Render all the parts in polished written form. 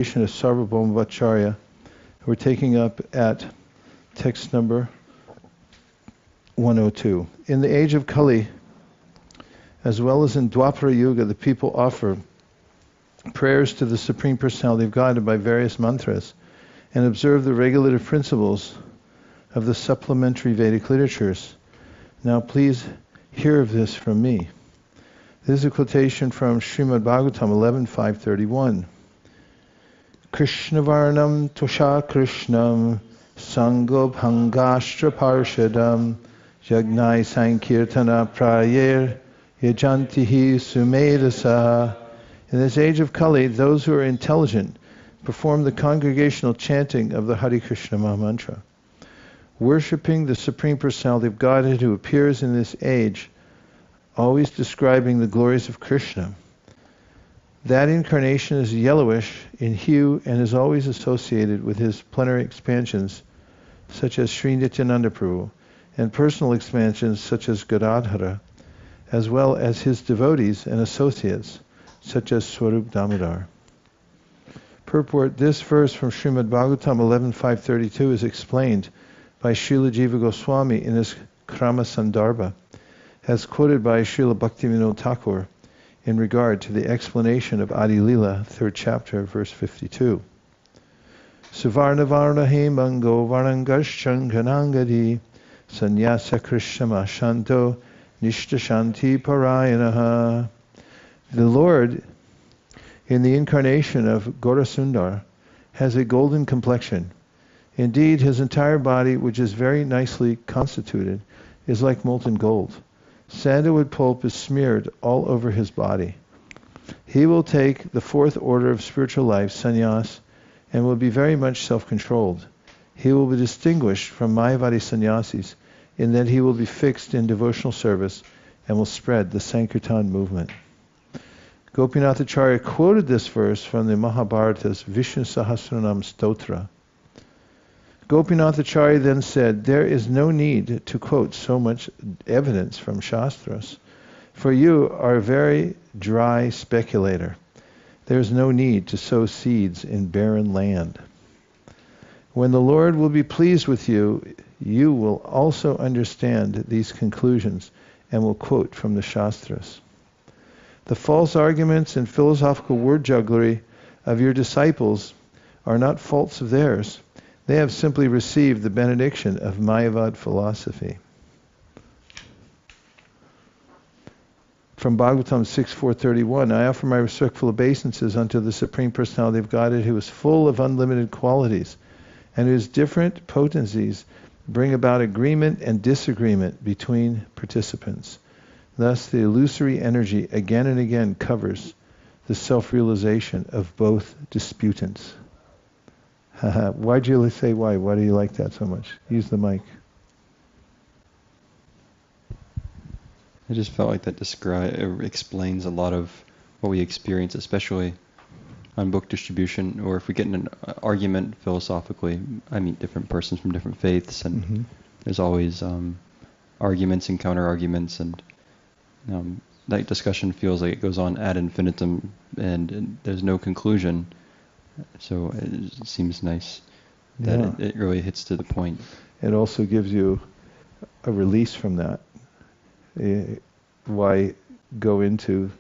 of Sarvabhaumacharya, we're taking up at text number 102. In the age of Kali, as well as in Dwapara Yuga, the people offer prayers to the Supreme Personality of God by various mantras and observe the regulative principles of the supplementary Vedic literatures. Now please hear of this from me. This is a quotation from Srimad Bhagavatam 11.531. Krishna Varnam Tosha Krishnam Sango Bhangashtra Parshadam Jagnai Sankirtana Prayer Yajantihi Sumedasa. In this age of Kali, those who are intelligent perform the congregational chanting of the Hare Krishna Maha Mantra. Worshipping the Supreme Personality of Godhead who appears in this age, always describing the glories of Krishna. That incarnation is yellowish in hue and is always associated with his plenary expansions, such as Sri Nityananda Prabhu, and personal expansions such as Govardhana, as well as his devotees and associates, such as Swarup Damodar. Purport: this verse from Srimad Bhagavatam 11.532 is explained by Srila Jiva Goswami in his Krama Sandarbha, as quoted by Srila Bhaktivinoda Thakur in regard to the explanation of Adi Lila, 3rd chapter, verse 52. Suvarna Varna Hemango Varangashanganangadi Sanyasa Krishnama Shanto Nishta Shanti Parayanaha. The Lord, in the incarnation of Gaurasundar, has a golden complexion. Indeed, his entire body, which is very nicely constituted, is like molten gold. Sandalwood pulp is smeared all over his body. He will take the 4th order of spiritual life, sannyas, and will be very much self-controlled. He will be distinguished from Mayavadi sannyasis in that he will be fixed in devotional service and will spread the Sankirtan movement. Gopinath Acharya quoted this verse from the Mahabharata's Vishnu Sahasranam Stotra. Gopinath Acharya then said, there is no need to quote so much evidence from Shastras, for you are a very dry speculator. There is no need to sow seeds in barren land. When the Lord will be pleased with you, you will also understand these conclusions and will quote from the Shastras. The false arguments and philosophical word jugglery of your disciples are not faults of theirs. They have simply received the benediction of Mayavad philosophy. From Bhagavatam 6.431, I offer my respectful obeisances unto the Supreme Personality of Godhead, who is full of unlimited qualities, and whose different potencies bring about agreement and disagreement between participants. Thus, the illusory energy again and again covers the self-realization of both disputants. Why'd you say why? Why do you like that so much? Use the mic. I just felt like that explains a lot of what we experience, especially on book distribution, or if we get in an argument philosophically. I meet different persons from different faiths, and there's always arguments and counter-arguments, and that discussion feels like it goes on ad infinitum, and there's no conclusion. So it seems nice that it really hits to the point. It also gives you a release from that. Why go into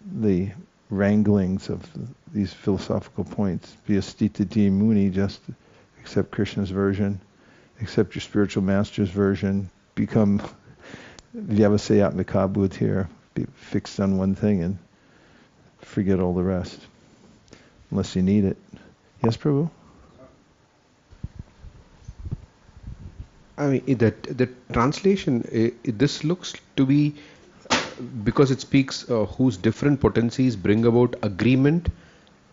the wranglings of these philosophical points? Be a stitati muni, just accept Krishna's version, accept your spiritual master's version, become vyavasayatmika buddhir, be fixed on one thing and forget all the rest. Unless you need it. Yes, Prabhu? I mean, the translation, this looks to be, because it speaks whose different potencies bring about agreement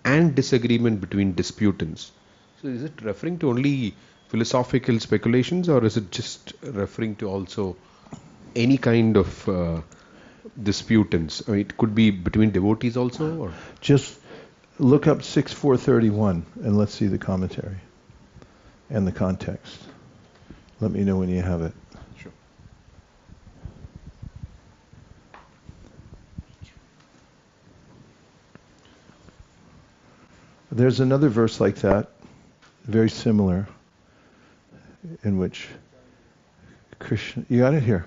and disagreement between disputants. So is it referring to only philosophical speculations, or is it just referring to also any kind of disputants? I mean, it could be between devotees also? Or? Just look up 6.431 and let's see the commentary and the context. Let me know when you have it. Sure. There's another verse like that, very similar, in which Krishna, you got it here.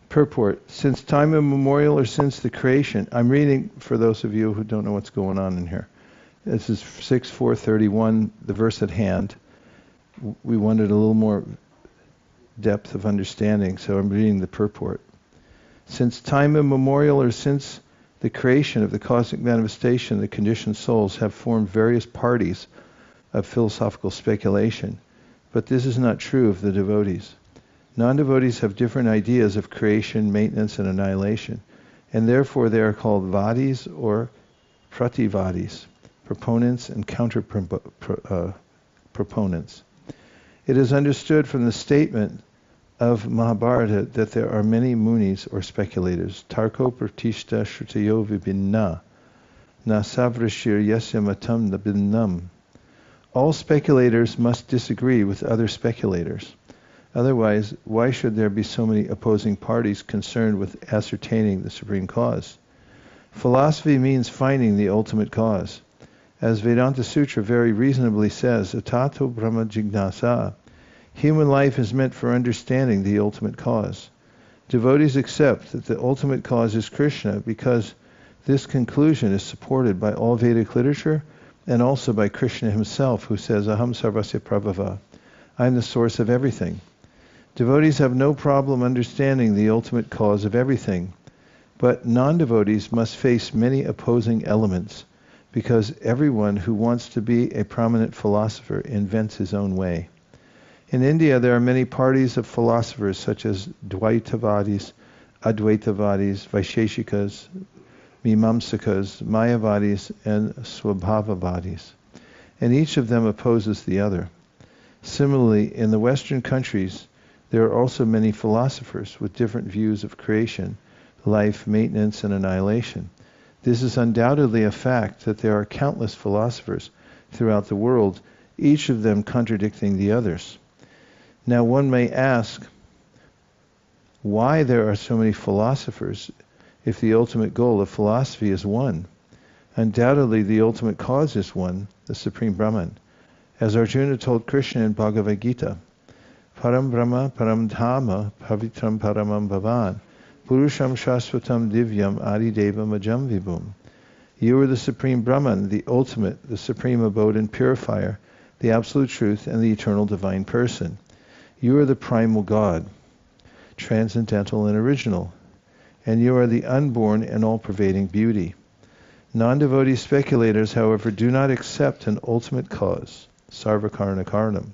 Purport. Since time immemorial or since the creation, I'm reading for those of you who don't know what's going on in here. This is 6:431, the verse at hand. We wanted a little more depth of understanding, so I'm reading the purport. Since time immemorial or since the creation of the cosmic manifestation, the conditioned souls have formed various parties of philosophical speculation, but this is not true of the devotees. Non-devotees have different ideas of creation, maintenance, and annihilation, and therefore they are called vadis or prativadis, proponents and counter-proponents. It is understood from the statement of Mahabharata that there are many munis or speculators. Tarko pratishta shrutayo vibhinna, na savrashir yasya matam nabinnam. All speculators must disagree with other speculators. Otherwise, why should there be so many opposing parties concerned with ascertaining the supreme cause? Philosophy means finding the ultimate cause. As Vedanta Sutra very reasonably says, atato brahma jignasa, human life is meant for understanding the ultimate cause. Devotees accept that the ultimate cause is Krishna because this conclusion is supported by all Vedic literature and also by Krishna himself, who says, aham sarvasya prabhava, I am the source of everything. Devotees have no problem understanding the ultimate cause of everything, but non-devotees must face many opposing elements because everyone who wants to be a prominent philosopher invents his own way. In India, there are many parties of philosophers such as Dvaitavadis, Advaitavadis, Vaisheshikas, Mimamsakas, Mayavadis, and Swabhavavadis, and each of them opposes the other. Similarly, in the Western countries, there are also many philosophers with different views of creation, life, maintenance, and annihilation. This is undoubtedly a fact that there are countless philosophers throughout the world, each of them contradicting the others. Now one may ask why there are so many philosophers if the ultimate goal of philosophy is one. Undoubtedly the ultimate cause is one, the Supreme Brahman. As Arjuna told Krishna in Bhagavad Gita, Param Brahma, Param Dhamma, Pavitram Paramam Bhavan, Purusham Shashvatam Divyam Adideva Majam Vibhum. You are the Supreme Brahman, the ultimate, the supreme abode and purifier, the absolute truth, and the eternal divine person. You are the primal God, transcendental and original, and you are the unborn and all-pervading beauty. Non-devotee speculators, however, do not accept an ultimate cause, sarvakarana karanam,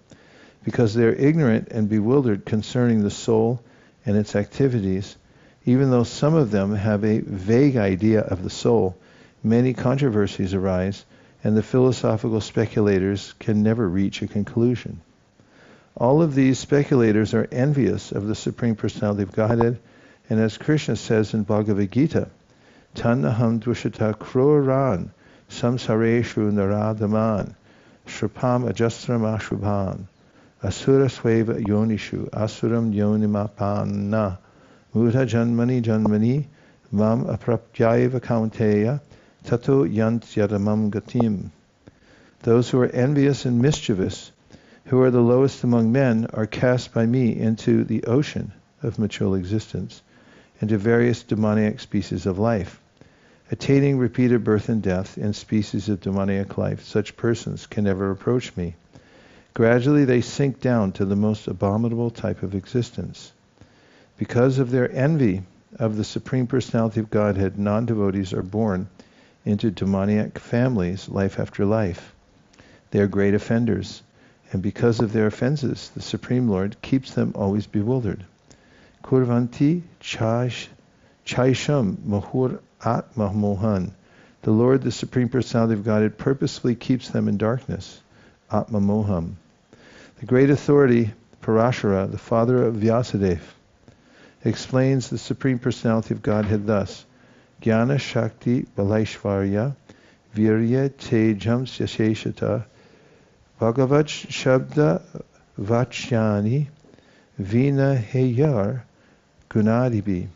because they are ignorant and bewildered concerning the soul and its activities. Even though some of them have a vague idea of the soul, many controversies arise, and the philosophical speculators can never reach a conclusion. All of these speculators are envious of the Supreme Personality of Godhead, and as Krishna says in Bhagavad Gita, Tan aham dvashata kruran samsareshu naradaman shrapam ajastram ashubhan asura sweva yonishu asuram yonimapanna mudha janmani mam aprapyaiva kaunteya tato yant yadamam gatim. Those who are envious and mischievous, who are the lowest among men, are cast by me into the ocean of material existence, into various demoniac species of life. Attaining repeated birth and death in species of demoniac life, such persons can never approach me. Gradually they sink down to the most abominable type of existence. Because of their envy of the Supreme Personality of Godhead, non-devotees are born into demoniac families life after life. They are great offenders, and because of their offenses, the Supreme Lord keeps them always bewildered. Kurvanti chaisham mahur atma mohan. The Lord, the Supreme Personality of Godhead, purposefully keeps them in darkness, atma moham. The great authority, Parashara, the father of Vyasadeva, explains the Supreme Personality of Godhead thus, Jnana Shakti Balaishvarya Virya Tejam Syasheshata Bhagavat Shabda Vachyani vina heyar gunadibi.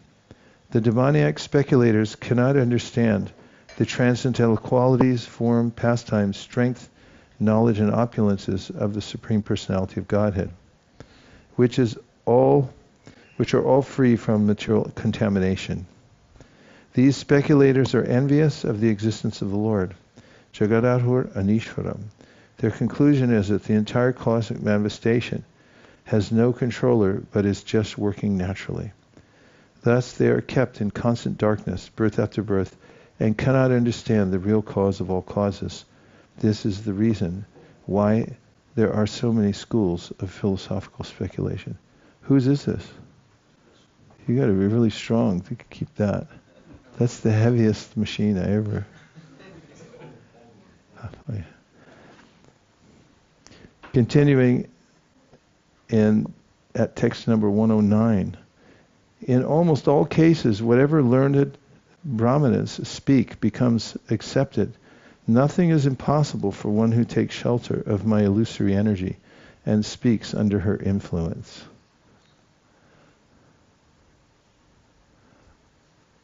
The demoniac speculators cannot understand the transcendental qualities, form, pastimes, strength, knowledge, and opulences of the Supreme Personality of Godhead, which are all free from material contamination. These speculators are envious of the existence of the Lord, Jagadadhur Anishwaram. Their conclusion is that the entire cosmic manifestation has no controller but is just working naturally. Thus they are kept in constant darkness, birth after birth, and cannot understand the real cause of all causes. This is the reason why there are so many schools of philosophical speculation. Whose is this? You got to be really strong to keep that. That's the heaviest machine I ever... Continuing at text number 109. In almost all cases, whatever learned brahmanas speak becomes accepted. Nothing is impossible for one who takes shelter of my illusory energy and speaks under her influence.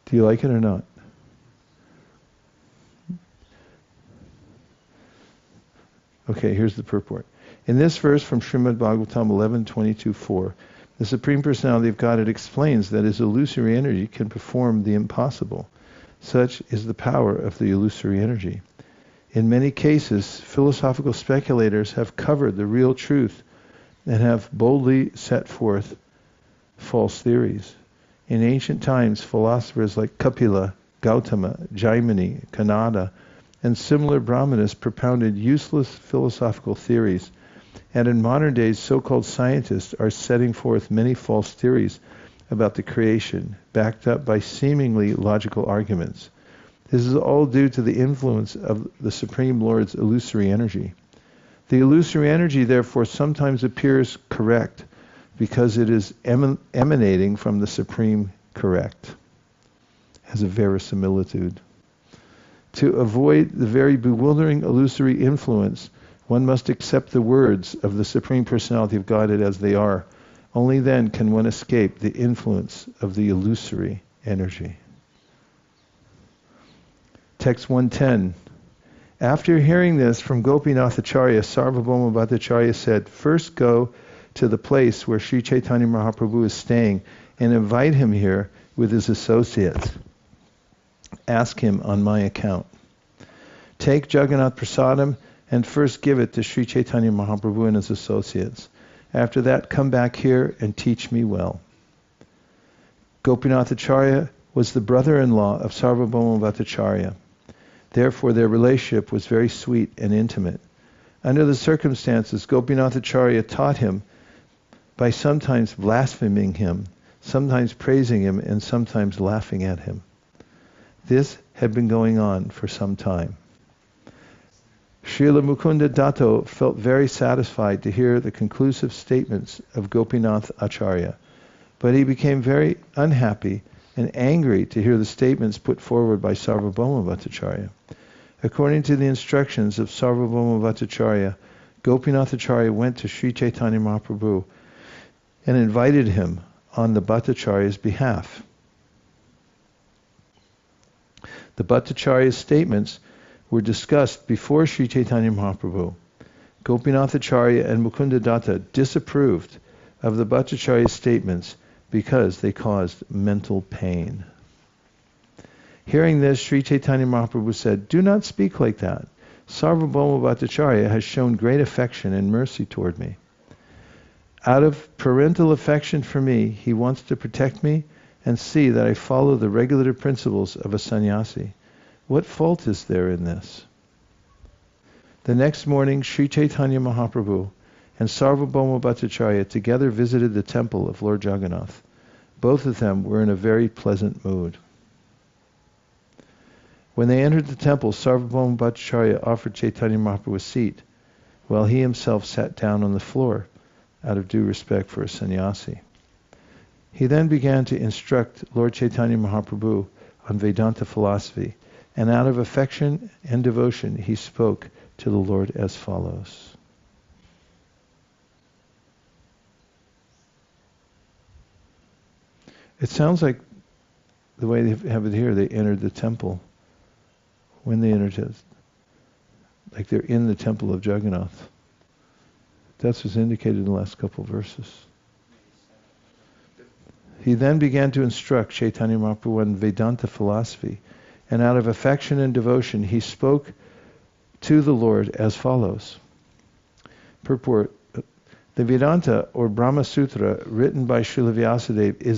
Do you like it or not? Okay, here's the purport. In this verse from Srimad Bhagavatam 11:22-4, the Supreme Personality of Godhead explains that his illusory energy can perform the impossible. Such is the power of the illusory energy. In many cases, philosophical speculators have covered the real truth and have boldly set forth false theories. In ancient times, philosophers like Kapila, Gautama, Jaimini, Kanada, and similar brahmanas propounded useless philosophical theories. And in modern days, so-called scientists are setting forth many false theories about the creation, backed up by seemingly logical arguments. This is all due to the influence of the Supreme Lord's illusory energy. The illusory energy, therefore, sometimes appears correct because it is emanating from the Supreme Correct, has a verisimilitude. To avoid the very bewildering illusory influence, one must accept the words of the Supreme Personality of Godhead as they are. Only then can one escape the influence of the illusory energy. Text 110. After hearing this from Gopinath Acharya, Sarvabhauma Bhattacharya said, "First go to the place where Sri Chaitanya Mahaprabhu is staying and invite him here with his associates. Ask him on my account. Take Jagannath Prasadam and first give it to Sri Chaitanya Mahaprabhu and his associates. After that, come back here and teach me well." Gopinath Acharya was the brother-in-law of Sarvabhauma Bhattacharya. Therefore, their relationship was very sweet and intimate. Under the circumstances, Gopinath Acharya taught him by sometimes blaspheming him, sometimes praising him, and sometimes laughing at him. This had been going on for some time. Srila Mukunda Dato felt very satisfied to hear the conclusive statements of Gopinath Acharya, but he became very unhappy and angry to hear the statements put forward by Sarvabhauma Bhattacharya. According to the instructions of Sarvabhauma Bhattacharya, Gopinath Acharya went to Sri Chaitanya Mahaprabhu and invited him on the Bhattacharya's behalf. The Bhattacharya's statements were discussed before Sri Chaitanya Mahaprabhu. Gopinath Acharya and Mukunda Datta disapproved of the Bhattacharya's statements because they caused mental pain. Hearing this, Sri Chaitanya Mahaprabhu said, "Do not speak like that. Sarvabhauma Bhattacharya has shown great affection and mercy toward me. Out of parental affection for me, he wants to protect me and see that I follow the regulative principles of a sannyasi. What fault is there in this?" The next morning, Sri Chaitanya Mahaprabhu and Sarvabhauma Bhattacharya together visited the temple of Lord Jagannath. Both of them were in a very pleasant mood. When they entered the temple, Sarvabhauma Bhattacharya offered Chaitanya Mahaprabhu a seat, while he himself sat down on the floor, out of due respect for a sannyasi. He then began to instruct Lord Chaitanya Mahaprabhu on Vedanta philosophy, and out of affection and devotion he spoke to the Lord as follows. It sounds like the way they have it here, they entered the temple. When they entered it, like they're in the temple of Jagannath. That's what's indicated in the last couple of verses. He then began to instruct Chaitanya Mahaprabhu on Vedanta philosophy, and out of affection and devotion, he spoke to the Lord as follows. Purport: the Vedanta or Brahma Sutra, written by Srila Vyasadeva, is